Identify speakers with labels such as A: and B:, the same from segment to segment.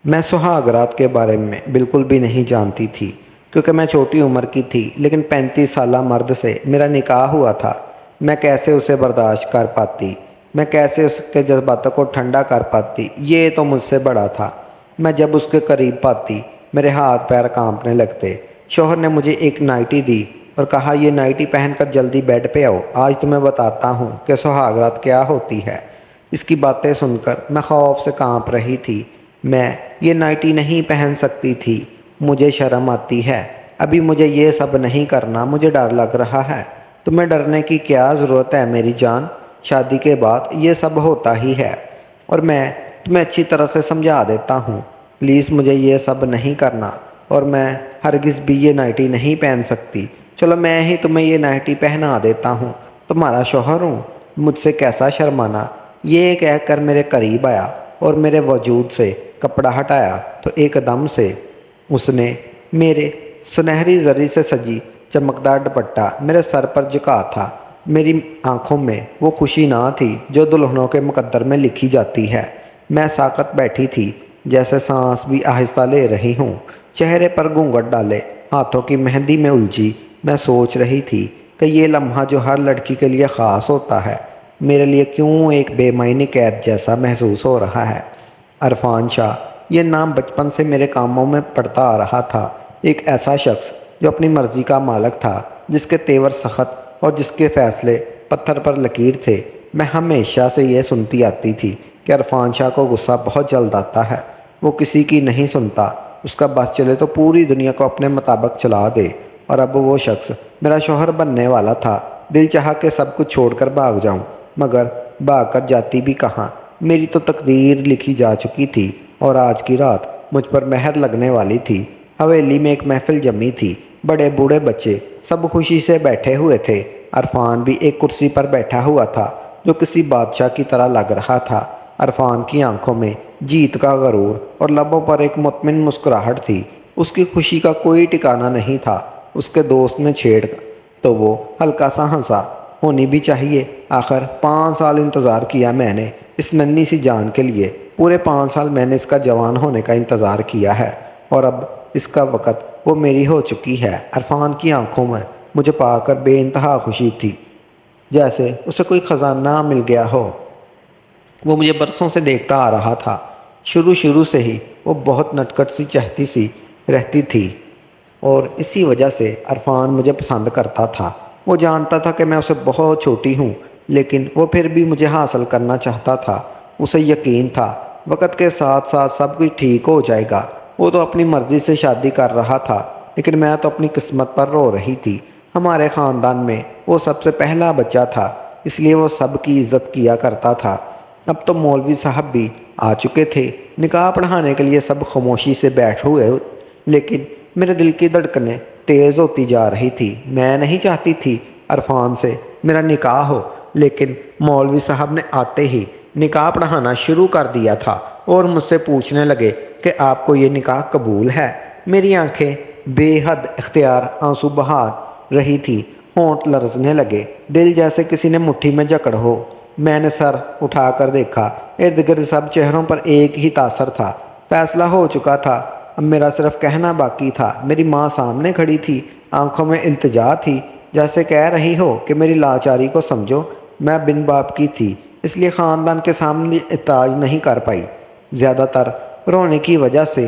A: میں سہاگرات کے بارے میں بالکل بھی نہیں جانتی تھی کیونکہ میں چھوٹی عمر کی تھی، لیکن 35 سالہ مرد سے میرا نکاح ہوا تھا۔ میں کیسے اسے برداشت کر پاتی؟ میں کیسے اس کے جذباتوں کو ٹھنڈا کر پاتی؟ یہ تو مجھ سے بڑا تھا۔ میں جب اس کے قریب پاتی میرے ہاتھ پیر کانپنے لگتے۔ شوہر نے مجھے ایک نائٹی دی اور کہا، یہ نائٹی پہن کر جلدی بیڈ پہ آؤ، آج تمہیں بتاتا ہوں کہ سہاگرات کیا ہوتی ہے۔ اس کی باتیں سن کر میں خوف سے کانپ رہی تھی۔ میں یہ نائٹی نہیں پہن سکتی تھی، مجھے شرم آتی ہے۔ ابھی مجھے یہ سب نہیں کرنا، مجھے ڈر لگ رہا ہے۔ تمہیں ڈرنے کی کیا ضرورت ہے میری جان؟ شادی کے بعد یہ سب ہوتا ہی ہے، اور میں تمہیں اچھی طرح سے سمجھا دیتا ہوں۔ پلیز مجھے یہ سب نہیں کرنا، اور میں ہرگز بھی یہ نائٹی نہیں پہن سکتی۔ چلو میں ہی تمہیں یہ نائٹی پہنا دیتا ہوں، تمہارا شوہر ہوں، مجھ سے کیسا شرمانا۔ یہ کہہ کر میرے قریب آیا اور میرے وجود سے کپڑا ہٹایا تو ایک دم سے اس نے میرے سنہری زری سے سجی چمکدار دوپٹہ میرے سر پر جھکا تھا۔ میری آنکھوں میں وہ خوشی نہ تھی جو دلہنوں کے مقدر میں لکھی جاتی ہے۔ میں ساکت بیٹھی تھی، جیسے سانس بھی آہستہ لے رہی ہوں، چہرے پر گھونگھٹ ڈالے، ہاتھوں کی مہندی میں الجھی۔ میں سوچ رہی تھی کہ یہ لمحہ جو ہر لڑکی کے لیے خاص ہوتا ہے، میرے لیے کیوں ایک بے معنی قید جیسا محسوس ہو رہا ہے۔ عرفان شاہ، یہ نام بچپن سے میرے کاموں میں پڑتا آ رہا تھا۔ ایک ایسا شخص جو اپنی مرضی کا مالک تھا، جس کے تیور سخت اور جس کے فیصلے پتھر پر لکیر تھے۔ میں ہمیشہ سے یہ سنتی آتی تھی کہ عرفان شاہ کو غصہ بہت جلد آتا ہے، وہ کسی کی نہیں سنتا، اس کا بس چلے تو پوری دنیا کو اپنے مطابق چلا دے۔ اور اب وہ شخص میرا شوہر بننے والا تھا۔ دل چاہا کہ سب کچھ چھوڑ کر بھاگ جاؤں، مگر بھاگ کر جاتی بھی کہاں؟ میری تو تقدیر لکھی جا چکی تھی، اور آج کی رات مجھ پر مہر لگنے والی تھی۔ حویلی میں ایک محفل جمی تھی، بڑے بوڑھے بچے سب خوشی سے بیٹھے ہوئے تھے۔ عرفان بھی ایک کرسی پر بیٹھا ہوا تھا جو کسی بادشاہ کی طرح لگ رہا تھا۔ عرفان کی آنکھوں میں جیت کا غرور اور لبوں پر ایک مطمئن مسکراہٹ تھی۔ اس کی خوشی کا کوئی ٹھکانہ نہیں تھا۔ اس کے دوست نے چھیڑ تو وہ ہلکا سا ہنسا۔ ہونی بھی چاہیے، آخر 5 سال انتظار کیا میں نے اس ننھی سی جان کے لیے۔ پورے 5 سال میں نے اس کا جوان ہونے کا انتظار کیا ہے، اور اب اس کا وقت وہ میری ہو چکی ہے۔ عرفان کی آنکھوں میں مجھے پا کر بے انتہا خوشی تھی، جیسے اسے کوئی خزانہ مل گیا ہو۔ وہ مجھے برسوں سے دیکھتا آ رہا تھا۔ شروع سے ہی وہ بہت نٹکٹ سی چہتی سی رہتی تھی، اور اسی وجہ سے عرفان مجھے پسند کرتا تھا۔ وہ جانتا تھا کہ میں اسے بہت چھوٹی ہوں، لیکن وہ پھر بھی مجھے حاصل کرنا چاہتا تھا۔ اسے یقین تھا وقت کے ساتھ ساتھ سب کچھ ٹھیک ہو جائے گا۔ وہ تو اپنی مرضی سے شادی کر رہا تھا، لیکن میں تو اپنی قسمت پر رو رہی تھی۔ ہمارے خاندان میں وہ سب سے پہلا بچہ تھا، اس لیے وہ سب کی عزت کیا کرتا تھا۔ اب تو مولوی صاحب بھی آ چکے تھے، نکاح پڑھانے کے لیے سب خاموشی سے بیٹھ ہوئے، لیکن میرے دل کی دھڑکنیں تیز ہوتی جا رہی تھی۔ میں نہیں چاہتی تھی عرفان سے میرا نکاح ہو، لیکن مولوی صاحب نے آتے ہی نکاح پڑھانا شروع کر دیا تھا اور مجھ سے پوچھنے لگے کہ آپ کو یہ نکاح قبول ہے؟ میری آنکھیں بے حد اختیار آنسو بہا رہی تھی، ہونٹ لرزنے لگے، دل جیسے کسی نے مٹھی میں جکڑ ہو۔ میں نے سر اٹھا کر دیکھا، ارد گرد سب چہروں پر ایک ہی تاثر تھا۔ فیصلہ ہو چکا تھا، اب میرا صرف کہنا باقی تھا۔ میری ماں سامنے کھڑی تھی، آنکھوں میں التجا تھی، جیسے کہہ رہی ہو کہ میری لاچاری کو سمجھو۔ میں بن باپ کی تھی، اس لیے خاندان کے سامنے احتجاج نہیں کر پائی۔ زیادہ تر رونے کی وجہ سے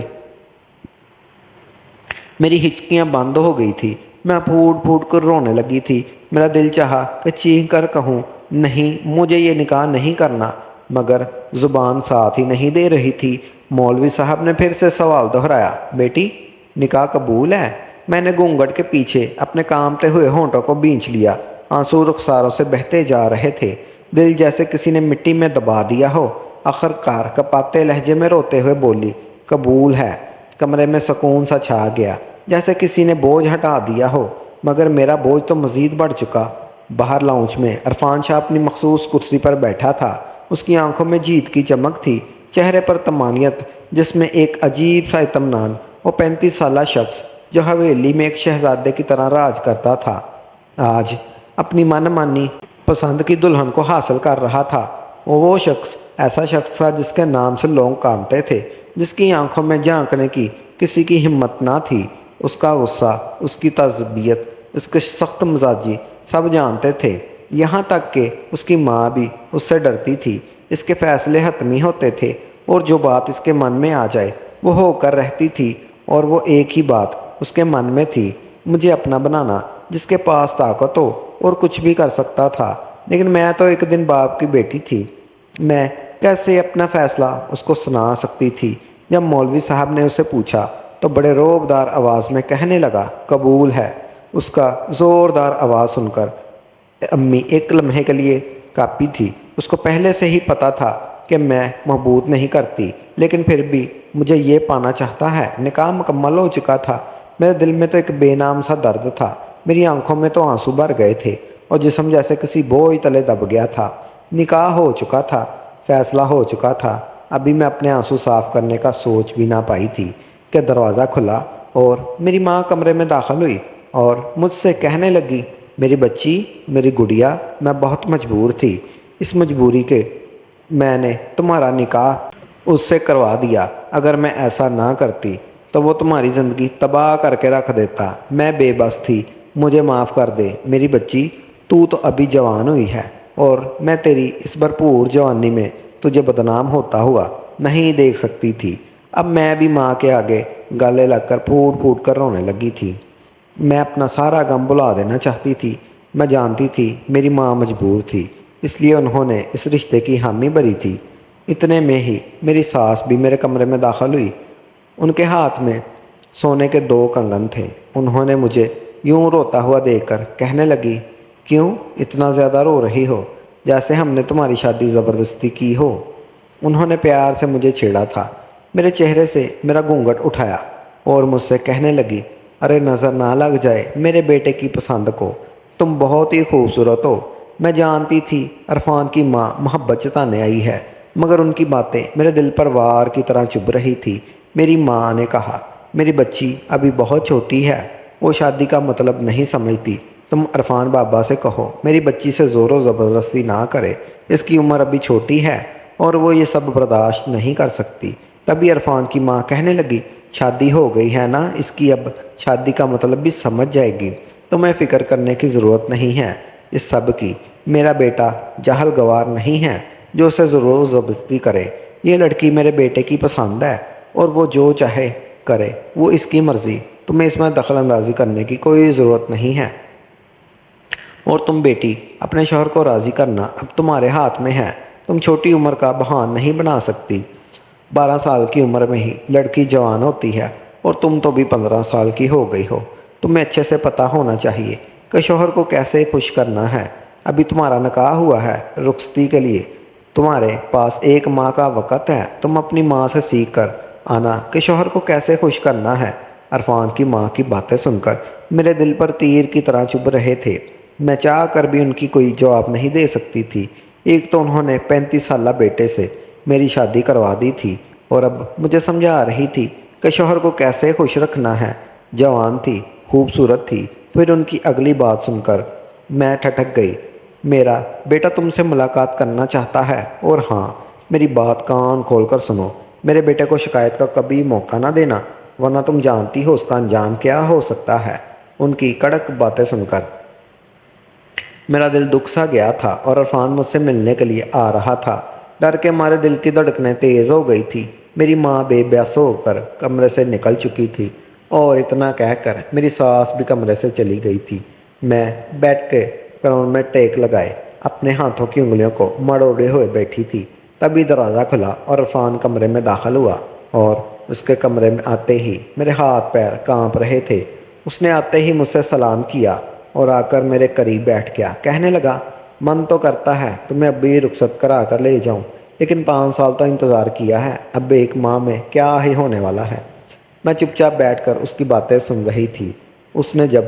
A: میری ہچکیاں بند ہو گئی تھی، میں پھوٹ پھوٹ کر رونے لگی تھی۔ میرا دل چاہا کہ چیخ کر کہوں، نہیں، مجھے یہ نکاح نہیں کرنا، مگر زبان ساتھ ہی نہیں دے رہی تھی۔ مولوی صاحب نے پھر سے سوال دہرایا، بیٹی، نکاح قبول ہے؟ میں نے گھونگھٹ کے پیچھے اپنے کانپتے ہوئے ہونٹوں کو بھینچ لیا، آنسو رخساروں سے بہتے جا رہے تھے، دل جیسے کسی نے مٹی میں دبا دیا ہو۔ آخرکار کپاتے لہجے میں روتے ہوئے بولی، قبول ہے۔ کمرے میں سکون سا چھا گیا، جیسے کسی نے بوجھ ہٹا دیا ہو، مگر میرا بوجھ تو مزید بڑھ چکا۔ باہر لاؤنج میں عرفان شاہ اپنی مخصوص کرسی پر بیٹھا تھا۔ اس کی آنکھوں میں جیت کی چمک تھی، چہرے پر طمانینت، جس میں ایک عجیب سا اطمینان۔ وہ 35 سالہ شخص جو حویلی میں ایک شہزادے کی طرح راج کرتا تھا، آج اپنی من مانی پسند کی دلہن کو حاصل کر رہا تھا۔ وہ شخص ایسا شخص تھا جس کے نام سے لوگ کانپتے تھے، جس کی آنکھوں میں جھانکنے کی کسی کی ہمت نہ تھی۔ اس کا غصہ، اس کی تعصبیت، اس کے سخت مزاجی سب جانتے تھے، یہاں تک کہ اس کی ماں بھی اس سے ڈرتی تھی۔ اس کے فیصلے حتمی ہوتے تھے اور جو بات اس کے من میں آ جائے وہ ہو کر رہتی تھی، اور وہ ایک ہی بات اس کے من میں تھی، مجھے اپنا بنانا۔ جس کے پاس طاقت ہو اور کچھ بھی کر سکتا تھا، لیکن میں تو ایک دن باپ کی بیٹی تھی، میں کیسے اپنا فیصلہ اس کو سنا سکتی تھی؟ جب مولوی صاحب نے اسے پوچھا تو بڑے رعبدار آواز میں کہنے لگا، قبول ہے۔ اس کا زوردار آواز سن کر امی ایک لمحے کے لیے کانپی تھی۔ اس کو پہلے سے ہی پتہ تھا کہ میں محبوب نہیں کرتی، لیکن پھر بھی مجھے یہ پانا چاہتا ہے۔ نکاح مکمل ہو چکا تھا، میرے دل میں تو ایک بے نام سا درد تھا، میری آنکھوں میں تو آنسو بھر گئے تھے اور جسم جیسے کسی بوجھ تلے دب گیا تھا۔ نکاح ہو چکا تھا، فیصلہ ہو چکا تھا، ابھی میں اپنے آنسو صاف کرنے کا سوچ بھی نہ پائی تھی کہ دروازہ کھلا اور میری ماں کمرے میں داخل ہوئی اور مجھ سے کہنے لگی، میری بچی، میری گڑیا، میں بہت مجبور تھی، اس مجبوری کے میں نے تمہارا نکاح اس سے کروا دیا۔ اگر میں ایسا نہ کرتی تو وہ تمہاری زندگی تباہ کر کے رکھ دیتا۔ میں بے بس تھی، مجھے معاف کر دے میری بچی، تو ابھی جوان ہوئی ہے اور میں تیری اس بھرپور جوانی میں تجھے بدنام ہوتا ہوا نہیں دیکھ سکتی تھی۔ اب میں بھی ماں کے آگے گلے لگ کر پھوٹ پھوٹ کر رونے لگی تھی۔ میں اپنا سارا غم بھلا دینا چاہتی تھی۔ میں جانتی تھی میری ماں مجبور تھی، اس لیے انہوں نے اس رشتے کی حامی بھری تھی۔ اتنے میں ہی میری ساس بھی میرے کمرے میں داخل ہوئی۔ ان کے ہاتھ میں سونے کے 2 کنگن تھے۔ انہوں نے مجھے یوں روتا ہوا دیکھ کر کہنے لگی، کیوں اتنا زیادہ رو رہی ہو؟ جیسے ہم نے تمہاری شادی زبردستی کی ہو۔ انہوں نے پیار سے مجھے چھیڑا تھا، میرے چہرے سے میرا گھونگھٹ اٹھایا اور مجھ سے کہنے لگی، ارے نظر نہ لگ جائے میرے بیٹے کی پسند کو، تم بہت ہی خوبصورت ہو۔ میں جانتی تھی عرفان کی ماں محبت جتانے آئی ہے، مگر ان کی باتیں میرے دل پر وار کی طرح چبھ رہی تھی۔ میری ماں نے کہا، میری بچی ابھی بہت چھوٹی ہے، وہ شادی کا مطلب نہیں سمجھتی، تم عرفان بابا سے کہو میری بچی سے زور و زبردستی نہ کرے، اس کی عمر ابھی چھوٹی ہے اور وہ یہ سب برداشت نہیں کر سکتی۔ تبھی عرفان کی ماں کہنے لگی، شادی ہو گئی ہے نا اس کی، اب شادی کا مطلب بھی سمجھ جائے گی، تمہیں فکر کرنے کی ضرورت نہیں ہے اس سب کی۔ میرا بیٹا جاہل گوار نہیں ہے جو اسے زور و زبردستی کرے، یہ لڑکی میرے بیٹے کی پسند ہے اور وہ جو چاہے کرے، وہ اس کی مرضی، تمہیں اس میں دخل اندازی کرنے کی کوئی ضرورت نہیں ہے۔ اور تم بیٹی، اپنے شوہر کو راضی کرنا اب تمہارے ہاتھ میں ہے، تم چھوٹی عمر کا بہان نہیں بنا سکتی۔ 12 سال کی عمر میں ہی لڑکی جوان ہوتی ہے اور تم تو بھی 15 سال کی ہو گئی ہو۔ تمہیں اچھے سے پتہ ہونا چاہیے کہ شوہر کو کیسے خوش کرنا ہے۔ ابھی تمہارا نکاح ہوا ہے، رخصتی کے لیے تمہارے پاس 1 ماہ کا وقت ہے، تم اپنی ماں سے سیکھ کر آنا کہ شوہر کو کیسے خوش کرنا ہے۔ عرفان کی ماں کی باتیں سن کر میرے دل پر تیر کی طرح چبھ رہے تھے، میں چاہ کر بھی ان کی کوئی جواب نہیں دے سکتی تھی۔ ایک تو انہوں نے 35 سالہ بیٹے سے میری شادی کروا دی تھی اور اب مجھے سمجھا رہی تھی کہ شوہر کو کیسے خوش رکھنا ہے۔ جوان تھی، خوبصورت تھی۔ پھر ان کی اگلی بات سن کر میں ٹھٹک گئی، میرا بیٹا تم سے ملاقات کرنا چاہتا ہے، اور ہاں، میری بات کان کھول کر سنو، میرے بیٹے کو شکایت کا کبھی موقع نہ دینا، ورنہ تم جانتی ہو اس کا انجام کیا ہو سکتا ہے۔ ان کی کڑک باتیں سن کر میرا دل دکھ سا گیا تھا اور عرفان مجھ سے ملنے کے لیے آ رہا تھا۔ ڈر کے مارے دل کی دھڑکنیں تیز ہو گئی تھی۔ میری ماں بے بس ہو کر کمرے سے نکل چکی تھی اور اتنا کہہ کر میری ساس بھی کمرے سے چلی گئی تھی۔ میں بیٹھ کے پیروں میں ٹیک لگائے اپنے ہاتھوں کی انگلیوں کو مڑوڑے ہوئے بیٹھی تھی۔ تبھی دروازہ کھلا اور عرفان کمرے میں داخل ہوا، اور اس کے کمرے میں آتے ہی میرے ہاتھ پیر کانپ رہے تھے۔ اس نے آتے ہی مجھ سے سلام کیا اور آ کر میرے قریب بیٹھ گیا۔ کہنے لگا، من تو کرتا ہے تمہیں اب بھی رخصت کرا کر لے جاؤں، لیکن 5 سال تو انتظار کیا ہے، اب 1 ماہ میں کیا ہی ہونے والا ہے۔ میں چپ چاپ بیٹھ کر اس کی باتیں سن رہی تھی۔ اس نے جب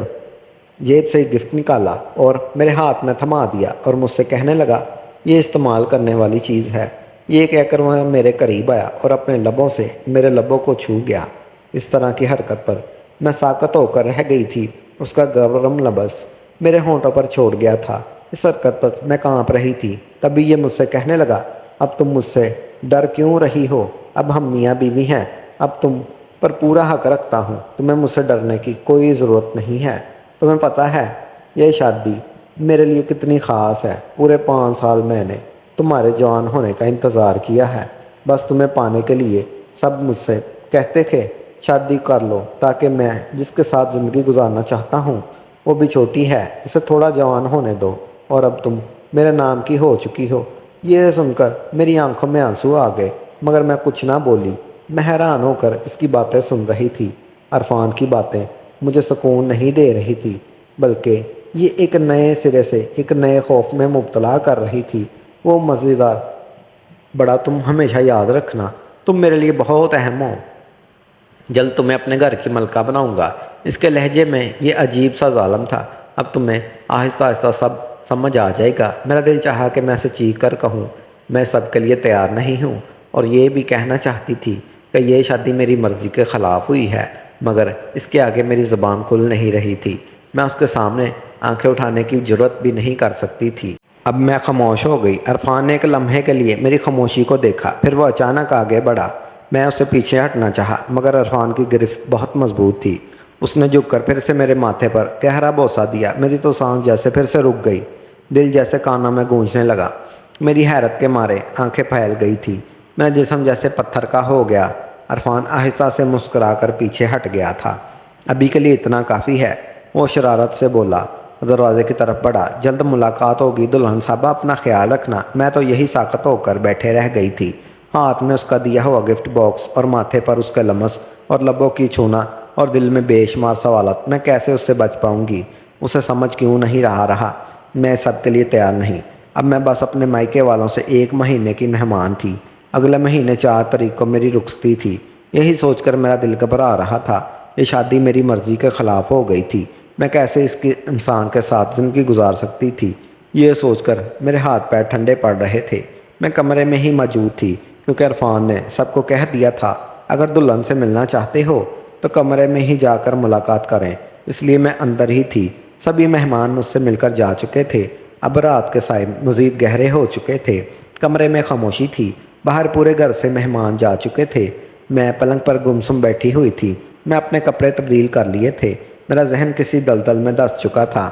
A: جیب سے گفٹ نکالا اور میرے ہاتھ میں تھما دیا اور مجھ سے کہنے لگا، یہ استعمال کرنے والی چیز ہے۔ یہ کہہ کر وہ میرے قریب آیا اور اپنے لبوں سے میرے لبوں کو چھو گیا۔ اس طرح کی حرکت پر میں ساکت ہو کر رہ گئی تھی۔ اس کا گرم لبس میرے ہونٹوں پر چھوڑ گیا تھا۔ اس حرکت پر میں کانپ رہی تھی۔ تبھی یہ مجھ سے کہنے لگا، اب تم مجھ سے ڈر کیوں رہی ہو؟ اب ہم میاں بیوی ہیں، اب تم پر پورا حق رکھتا ہوں، تمہیں مجھ سے ڈرنے کی کوئی ضرورت نہیں ہے۔ تمہیں پتہ ہے یہ شادی میرے لیے کتنی خاص ہے؟ پورے 5 سال میں نے تمہارے جوان ہونے کا انتظار کیا ہے، بس تمہیں پانے کے لیے۔ سب مجھ سے کہتے تھے شادی کر لو تاکہ میں جس کے ساتھ زندگی گزارنا چاہتا ہوں وہ بھی چھوٹی ہے، اسے تھوڑا جوان ہونے دو، اور اب تم میرے نام کی ہو چکی ہو۔ یہ سن کر میری آنکھوں میں آنسو آ گئے، مگر میں کچھ نہ بولی۔ میں حیران ہو کر اس کی باتیں سن رہی تھی۔ عرفان کی باتیں مجھے سکون نہیں دے رہی تھی، بلکہ یہ ایک نئے سرے سے ایک نئے خوف میں مبتلا کر رہی تھی۔ وہ مزیدار بڑا تم ہمیشہ یاد رکھنا، تم میرے لیے بہت اہم ہو، جلد تمہیں اپنے گھر کی ملکہ بناؤں گا۔ اس کے لہجے میں یہ عجیب سا ظالم تھا۔ اب تمہیں آہستہ آہستہ سب سمجھ آ جائے گا۔ میرا دل چاہا کہ میں اسے چیخ کر کہوں میں سب کے لیے تیار نہیں ہوں، اور یہ بھی کہنا چاہتی تھی کہ یہ شادی میری مرضی کے خلاف ہوئی ہے، مگر اس کے آگے میری زبان کھل نہیں رہی تھی۔ میں اس کے سامنے آنکھیں اٹھانے کی جرات بھی نہیں کر سکتی تھی۔ اب میں خاموش ہو گئی۔ عرفان نے ایک لمحے کے لیے میری خاموشی کو دیکھا، پھر وہ اچانک آگے بڑھا۔ میں اسے پیچھے ہٹنا چاہا، مگر عرفان کی گرفت بہت مضبوط تھی۔ اس نے جھک کر پھر سے میرے ماتھے پر گہرا بوسہ دیا۔ میری تو سانس جیسے پھر سے رک گئی، دل جیسے کانوں میں گونجنے لگا۔ میری حیرت کے مارے آنکھیں پھیل گئی تھی، میرا جسم جیسے پتھر کا ہو گیا۔ عرفان آہستہ سے مسکرا کر پیچھے ہٹ گیا تھا۔ ابھی کے لیے اتنا کافی ہے، وہ شرارت سے بولا۔ دروازے کی طرف بڑھا۔ جلد ملاقات ہوگی دلہن صاحبہ، اپنا خیال رکھنا۔ میں تو یہی ساکت ہو کر بیٹھے رہ گئی تھی، ہاتھ میں اس کا دیا ہوا گفٹ باکس اور ماتھے پر اس کے لمس اور لبوں کی چھونا، اور دل میں بے شمار سوالات۔ میں کیسے اس سے بچ پاؤں گی؟ اسے سمجھ کیوں نہیں رہا میں سب کے لیے تیار نہیں۔ اب میں بس اپنے مائکے والوں سے 1 مہینے کی مہمان تھی۔ اگلے مہینے 4 تاریخ کو میری رخصتی تھی۔ یہی سوچ کر میرا دل گھبرا رہا تھا۔ یہ شادی میری مرضی کے خلاف ہو گئی تھی۔ میں کیسے اس کی انسان کے ساتھ زندگی گزار سکتی تھی؟ یہ سوچ کر میرے ہاتھ پیر ٹھنڈے پڑ رہے تھے۔ میں کمرے میں ہی موجود تھی، کیونکہ عرفان نے سب کو کہہ دیا تھا اگر دلہن سے ملنا چاہتے ہو تو کمرے میں ہی جا کر ملاقات کریں۔ اس لیے میں اندر ہی تھی۔ سبھی مہمان مجھ سے مل کر جا چکے تھے۔ اب رات کے سائے مزید گہرے ہو چکے تھے۔ کمرے میں خاموشی تھی۔ باہر پورے گھر سے مہمان جا چکے تھے۔ میں پلنگ پر گمسم بیٹھی ہوئی تھی۔ میں اپنے کپڑے تبدیل کر لیے تھے۔ میرا ذہن کسی دلدل میں دھس چکا تھا۔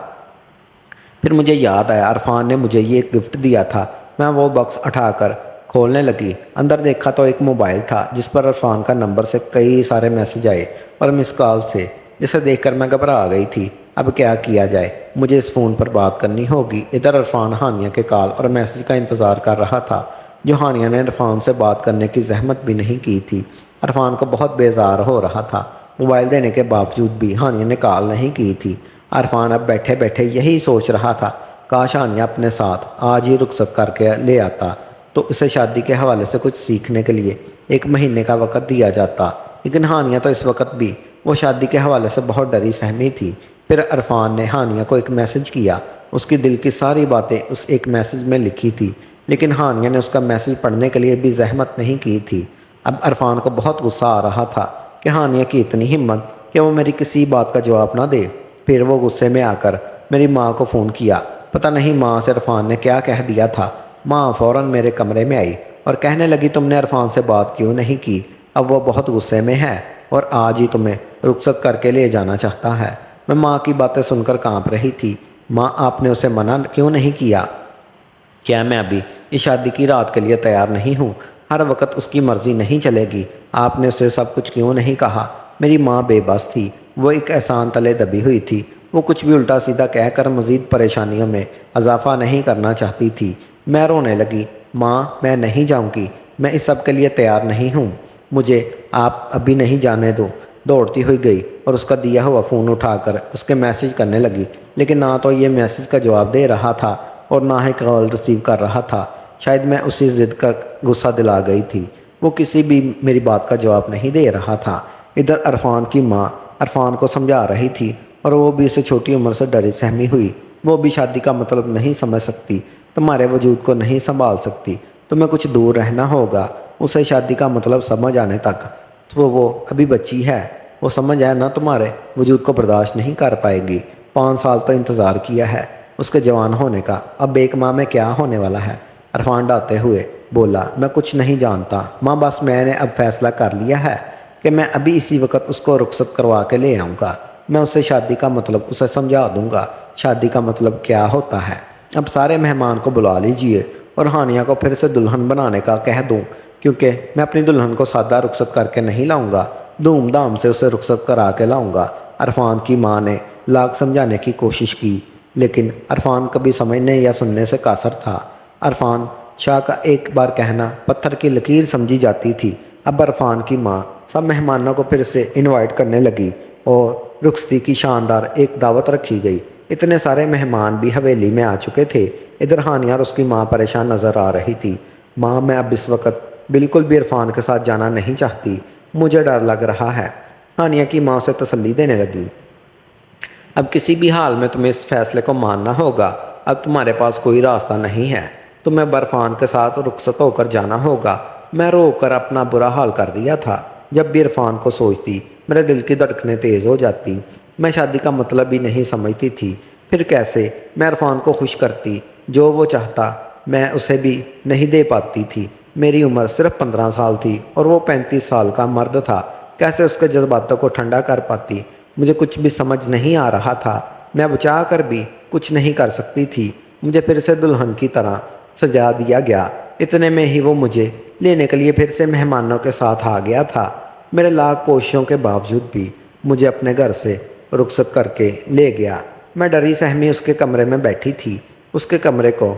A: پھر مجھے یاد آیا عرفان نے مجھے یہ گفٹ دیا تھا۔ میں وہ باکس اٹھا کر کھولنے لگی۔ اندر دیکھا تو ایک موبائل تھا جس پر عرفان کا نمبر سے کئی سارے میسج آئے اور مس کال سے، جسے دیکھ کر میں گھبرا گئی تھی۔ اب کیا کیا جائے؟ مجھے اس فون پر بات کرنی ہوگی۔ ادھر عرفان ہانیہ کے کال اور میسج کا انتظار کر رہا تھا، جو ہانیہ نے عرفان سے بات کرنے کی زحمت بھی نہیں کی تھی۔ عرفان کو بہت بیزار ہو رہا تھا۔ موبائل دینے کے باوجود بھی ہانیہ نے کال نہیں کی تھی۔ عرفان اب بیٹھے بیٹھے یہی سوچ رہا تھا، کاش ہانیہ اپنے ساتھ آج ہی رخصت کر کے لے آتا تو اسے شادی کے حوالے سے کچھ سیکھنے کے لیے 1 مہینے کا وقت دیا جاتا۔ لیکن ہانیہ تو اس وقت بھی وہ شادی کے حوالے سے بہت ڈری سہمی تھی۔ پھر عرفان نے ہانیہ کو ایک میسج کیا۔ اس کی دل کی ساری باتیں اس ایک میسج میں لکھی تھی، لیکن ہانیہ نے اس کا میسج پڑھنے کے لیے بھی زحمت نہیں کی تھی۔ اب عرفان کو بہت غصہ آ رہا تھا کہ ہانیہ کی اتنی ہمت کہ وہ میری کسی بات کا جواب نہ دے۔ پھر وہ غصے میں آ کر میری ماں کو فون کیا۔ پتہ نہیں ماں سے عرفان نے کیا کہہ دیا تھا۔ ماں فوراً میرے کمرے میں آئی اور کہنے لگی تم نے عرفان سے بات کیوں نہیں کی؟ اب وہ بہت غصے میں ہے اور آج ہی تمہیں رخصت کر کے لے جانا چاہتا ہے۔ میں ماں کی باتیں سن کر کانپ رہی تھی۔ ماں آپ نے اسے منع کیوں نہیں کیا؟ کیا میں ابھی اس شادی کی رات کے لیے تیار نہیں ہوں؟ ہر وقت اس کی مرضی نہیں چلے گی؟ آپ نے اسے سب کچھ کیوں نہیں کہا؟ میری ماں بے بس تھی۔ وہ ایک احسان تلے دبی ہوئی تھی۔ وہ کچھ بھی الٹا سیدھا کہہ کر مزید پریشانیوں میں اضافہ نہیں کرنا چاہتی تھی۔ میں رونے لگی۔ ماں میں نہیں جاؤں گی، میں اس سب کے لیے تیار نہیں ہوں، مجھے آپ ابھی نہیں جانے دو۔ دوڑتی ہوئی گئی اور اس کا دیا ہوا فون اٹھا کر اس کے میسج کرنے لگی، لیکن نہ تو یہ میسج کا جواب دے رہا تھا اور نہ ہی کال ریسیو کر رہا تھا۔ شاید میں اسی ضد کا غصہ دلا گئی تھی۔ وہ کسی بھی میری بات کا جواب نہیں دے رہا تھا۔ ادھر عرفان کی ماں عرفان کو سمجھا رہی تھی اور وہ بھی اسے چھوٹی عمر سے ڈری سہمی ہوئی۔ وہ بھی شادی کا مطلب نہیں سمجھ سکتی، تمہارے وجود کو نہیں سنبھال سکتی، تمہیں کچھ دور رہنا ہوگا اسے شادی کا مطلب سمجھ آنے تک۔ تو وہ ابھی بچی ہے، وہ سمجھ ہے نہ تمہارے وجود کو برداشت نہیں کر پائے گی۔ 5 سال تو انتظار کیا ہے اس کے جوان ہونے کا، اب 1 ماہ میں کیا ہونے والا ہے؟ عرفان ڈانٹتے ہوئے بولا میں کچھ نہیں جانتا ماں، بس میں نے اب فیصلہ کر لیا ہے کہ میں ابھی اسی وقت اس کو رخصت کروا کے لے آؤں گا۔ میں اسے شادی کا مطلب اسے سمجھا دوں گا، شادی کا مطلب کیا ہوتا ہے۔ اب سارے مہمان کو بلا لیجئے اور ہانیہ کو پھر سے دلہن بنانے کا کہہ دوں، کیونکہ میں اپنی دلہن کو سادہ رخصت کر کے نہیں لاؤں گا، دھوم دھام سے اسے رخصت کرا کے لاؤں گا۔ عرفان کی ماں نے لاکھ سمجھانے کی کوشش کی، لیکن عرفان کبھی سمجھنے یا سننے سے قاصر تھا۔ عرفان شاہ کا ایک بار کہنا پتھر کی لکیر سمجھی جاتی تھی۔ اب عرفان کی ماں سب مہمانوں کو پھر سے انوائٹ کرنے لگی اور رخصتی کی شاندار ایک دعوت رکھی گئی۔ اتنے سارے مہمان بھی حویلی میں آ چکے تھے۔ ادھر ہانیہ اور اس کی ماں پریشان نظر آ رہی تھی۔ ماں، میں اب اس وقت بالکل بھی عرفان کے ساتھ جانا نہیں چاہتی، مجھے ڈر لگ رہا ہے۔ ہانیہ کی ماں اسے تسلی دینے لگی۔ اب کسی بھی حال میں تمہیں اس فیصلے کو ماننا ہوگا، اب تمہارے پاس کوئی راستہ نہیں ہے، تمہیں عرفان کے ساتھ رخصت ہو کر جانا ہوگا۔ میں رو کر اپنا برا حال کر دیا تھا۔ جب بھی عرفان کو سوچتی میرے دل کی دھڑکنیں تیز ہو جاتی۔ میں شادی کا مطلب ہی نہیں سمجھتی تھی، پھر کیسے میں عرفان کو خوش کرتی؟ جو وہ چاہتا میں اسے بھی نہیں دے پاتی تھی۔ میری عمر صرف 15 سال تھی اور وہ 35 سال کا مرد تھا، کیسے اس کے جذباتوں کو ٹھنڈا کر پاتی؟ مجھے کچھ بھی سمجھ نہیں آ رہا تھا۔ میں اب چاہ کر بھی کچھ نہیں کر سکتی تھی۔ مجھے پھر سے دلہن کی طرح سجا دیا گیا۔ اتنے میں ہی وہ مجھے لینے کے لیے پھر سے مہمانوں کے ساتھ آ گیا تھا۔ میرے لاکھ کوششوں کے باوجود بھی مجھے اپنے گھر سے رخصت کر کے لے گیا۔ میں ڈری سہمی اس کے کمرے میں بیٹھی تھی۔ اس کے کمرے کو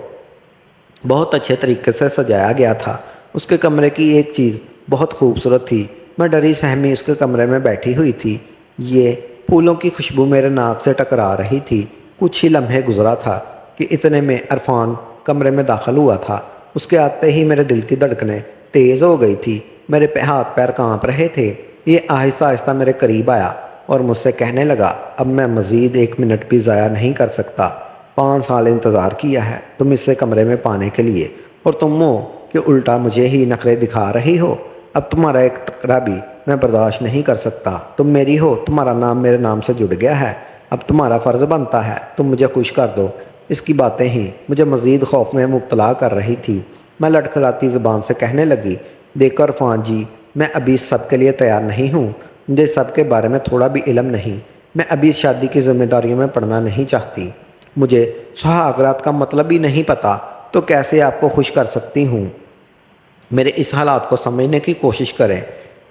A: بہت اچھے طریقے سے سجایا گیا تھا۔ اس کے کمرے کی ایک چیز بہت خوبصورت تھی۔ میں ڈری سہمی اس کے کمرے میں بیٹھی ہوئی تھی۔ یہ پھولوں کی خوشبو میرے ناک سے ٹکرا رہی تھی۔ کچھ ہی لمحے گزرا تھا کہ اتنے میں عرفان کمرے میں داخل ہوا تھا۔ اس کے آتے ہی میرے دل کی دھڑکنیں تیز ہو گئی تھی، میرے ہاتھ پیر کانپ رہے تھے۔ یہ آہستہ آہستہ میرے قریب آیا اور مجھ سے کہنے لگا، اب میں مزید 1 منٹ بھی ضائع نہیں کر سکتا۔ 5 سال انتظار کیا ہے تم اسے کمرے میں پانے کے لیے، اور تم ہو کہ الٹا مجھے ہی نخرے دکھا رہی ہو۔ اب تمہارا ایک ٹکرا بھی میں برداشت نہیں کر سکتا۔ تم میری ہو، تمہارا نام میرے نام سے جڑ گیا ہے، اب تمہارا فرض بنتا ہے تم مجھے خوش کر دو۔ اس کی باتیں ہی مجھے مزید خوف میں مبتلا کر رہی تھی۔ میں لڑکھڑاتی زبان سے کہنے لگی، دیکھو عرفان جی، میں ابھی اس سب کے لیے تیار نہیں ہوں۔ مجھے سب کے بارے میں تھوڑا بھی علم نہیں۔ میں ابھی اس شادی کی ذمہ داریوں میں پڑنا نہیں چاہتی۔ مجھے سہاگرات کا مطلب ہی نہیں پتہ، تو کیسے آپ کو خوش کر سکتی ہوں؟ میرے اس حالات کو سمجھنے کی کوشش کریں۔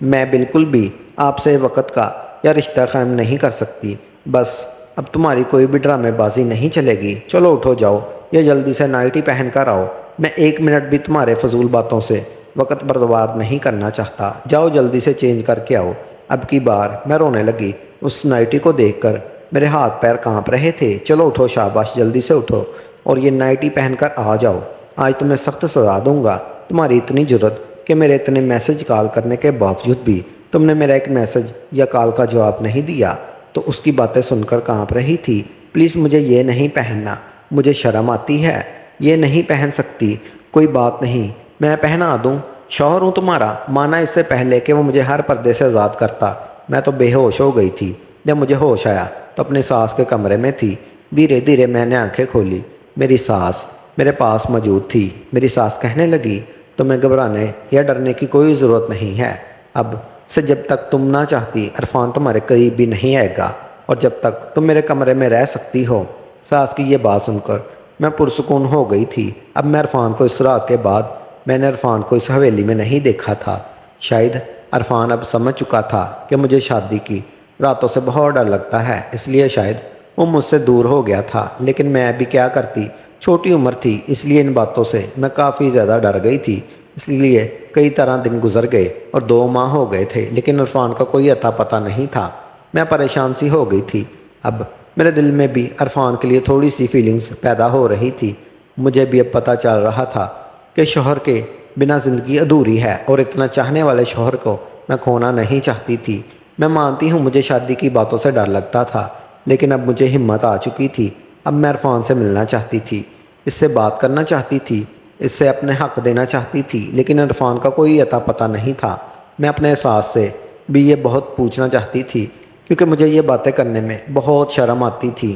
A: میں بالکل بھی آپ سے وقت کا یا رشتہ قائم نہیں کر سکتی۔ بس اب تمہاری کوئی بھی ڈرامے بازی نہیں چلے گی۔ چلو اٹھو جاؤ یا جلدی سے نائٹی پہن کر آؤ۔ میں 1 منٹ بھی تمہارے فضول باتوں سے وقت برباد نہیں کرنا چاہتا۔ جاؤ جلدی سے چینج کر کے آؤ۔ اب کی بار میں رونے لگی اس نائٹی کو دیکھ کر، میرے ہاتھ پیر کانپ رہے تھے۔ چلو اٹھو، شاباش، جلدی سے اٹھو اور یہ نائٹی پہن کر آ جاؤ۔ آج تمہیں سخت سزا دوں گا۔ تمہاری اتنی جرت کہ میرے اتنے میسج کال کرنے کے باوجود بھی تم نے میرا ایک میسج یا کال کا جواب نہیں دیا۔ تو اس کی باتیں سن کر کانپ رہی تھی۔ پلیز مجھے یہ نہیں پہننا، مجھے شرم آتی ہے۔ یہ نہیں پہن سکتی، کوئی بات نہیں، میں پہنا دوں۔ شوہر ہوں تمہارا، مانا اس سے پہلے کہ وہ مجھے ہر پردے سے آزاد کرتا۔ میں تو بے ہوش ہو گئی تھی۔ جب مجھے ہوش آیا تو اپنی ساس کے کمرے میں تھی۔ دھیرے دھیرے میں نے آنکھیں کھولی، میری ساس میرے پاس موجود تھی۔ میری ساس کہنے لگی، تمہیں گھبرانے یا ڈرنے کی کوئی ضرورت نہیں ہے۔ اب سے جب تک تم نہ چاہتی عرفان تمہارے قریب بھی نہیں آئے گا، اور جب تک تم میرے کمرے میں رہ سکتی ہو۔ ساس کی یہ بات سن کر میں پرسکون ہو گئی تھی۔ اب میں عرفان کو اس رات کے بعد میں نے عرفان کو اس حویلی میں نہیں دیکھا تھا۔ شاید عرفان اب سمجھ چکا تھا کہ مجھے شادی کی راتوں سے بہت ڈر لگتا ہے، اس لیے شاید وہ مجھ سے دور ہو گیا تھا۔ لیکن میں ابھی کیا کرتی، چھوٹی عمر تھی، اس لیے ان باتوں سے میں کافی زیادہ ڈر گئی تھی۔ اس لیے کئی طرح دن گزر گئے اور 2 ماہ ہو گئے تھے، لیکن عرفان کا کوئی اتا پتہ نہیں تھا۔ میں پریشان سی ہو گئی تھی۔ اب میرے دل میں بھی عرفان کے لیے تھوڑی سی فیلنگز پیدا ہو رہی تھی۔ مجھے بھی اب پتہ چل رہا تھا کہ شوہر کے بنا زندگی ادھوری ہے، اور اتنا چاہنے والے شوہر کو میں کھونا نہیں چاہتی تھی۔ میں مانتی ہوں مجھے شادی کی باتوں سے ڈر لگتا تھا، لیکن اب مجھے ہمت آ چکی تھی۔ اب میں عرفان سے ملنا چاہتی تھی، اس سے بات کرنا چاہتی تھی، اس سے اپنے حق دینا چاہتی تھی، لیکن عرفان کا کوئی اتا پتہ نہیں تھا۔ میں اپنے ساس سے بھی یہ بہت پوچھنا چاہتی تھی، کیونکہ مجھے یہ باتیں کرنے میں بہت شرم آتی تھی۔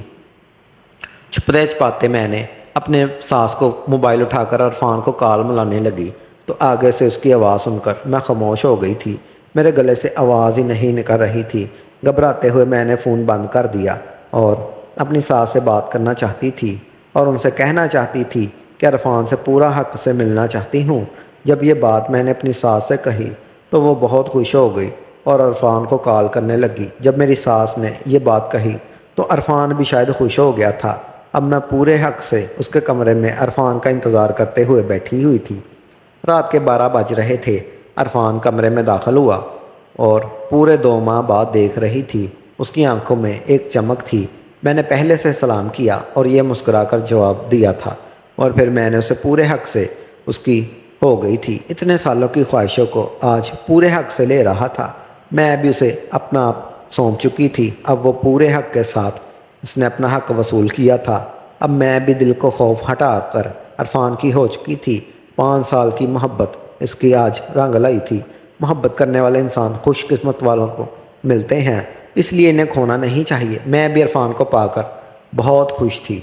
A: چھپتے چھپاتے میں نے اپنے ساس کو موبائل اٹھا کر عرفان کو کال ملانے لگی۔ تو آگے سے اس کی آواز سن کر میں خاموش ہو گئی تھی۔ میرے گلے سے آواز ہی نہیں نکل رہی تھی۔ گھبراتے ہوئے میں نے فون بند کر دیا اور اپنی ساس سے بات کرنا چاہتی تھی اور ان سے کہنا چاہتی تھی کہ عرفان سے پورا حق سے ملنا چاہتی ہوں۔ جب یہ بات میں نے اپنی ساس سے کہی تو وہ بہت خوش ہو گئی اور عرفان کو کال کرنے لگی۔ جب میری ساس نے یہ بات کہی تو عرفان بھی شاید خوش ہو گیا تھا۔ اب میں پورے حق سے اس کے کمرے میں عرفان کا انتظار کرتے ہوئے بیٹھی ہوئی تھی۔ رات کے 12 بج رہے تھے۔ عرفان کمرے میں داخل ہوا اور پورے 2 ماہ بعد دیکھ رہی تھی۔ اس کی آنکھوں میں ایک چمک تھی۔ میں نے پہلے سے سلام کیا اور یہ مسکرا کر جواب دیا تھا اور پھر میں نے اسے پورے حق سے اس کی ہو گئی تھی۔ اتنے سالوں کی خواہشوں کو آج پورے حق سے لے رہا تھا۔ میں بھی اسے اپنا آپ سونپ چکی تھی۔ اب وہ پورے حق کے ساتھ اس نے اپنا حق وصول کیا تھا۔ اب میں بھی دل کو خوف ہٹا کر عرفان کی ہو چکی تھی۔ 5 سال کی محبت اس کی آج رنگ لائی تھی۔ محبت کرنے والے انسان خوش قسمت والوں کو ملتے ہیں، اس لیے انہیں کھونا نہیں چاہیے۔ میں بھی عرفان کو پا کر بہت خوش تھی۔